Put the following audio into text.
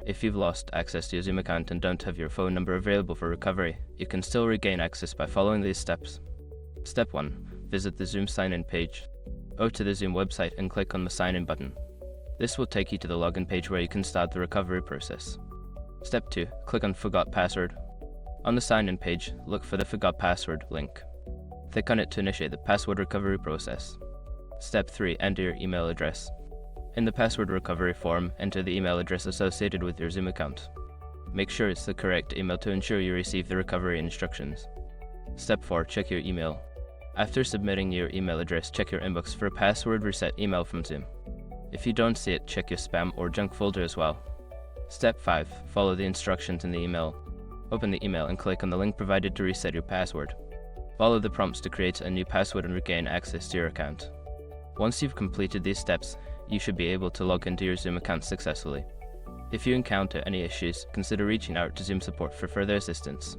If you've lost access to your Zoom account and don't have your phone number available for recovery, you can still regain access by following these steps. Step 1. Visit the Zoom sign-in page. Go to the Zoom website and click on the sign-in button. This will take you to the login page where you can start the recovery process. Step 2. Click on Forgot Password. On the sign-in page, look for the Forgot Password link. Click on it to initiate the password recovery process. Step 3. Enter your email address. In the password recovery form, enter the email address associated with your Zoom account. Make sure it's the correct email to ensure you receive the recovery instructions. Step 4. Check your email. After submitting your email address, check your inbox for a password reset email from Zoom. If you don't see it, check your spam or junk folder as well. Step 5. Follow the instructions in the email. Open the email and click on the link provided to reset your password. Follow the prompts to create a new password and regain access to your account. Once you've completed these steps, you should be able to log into your Zoom account successfully. If you encounter any issues, consider reaching out to Zoom support for further assistance.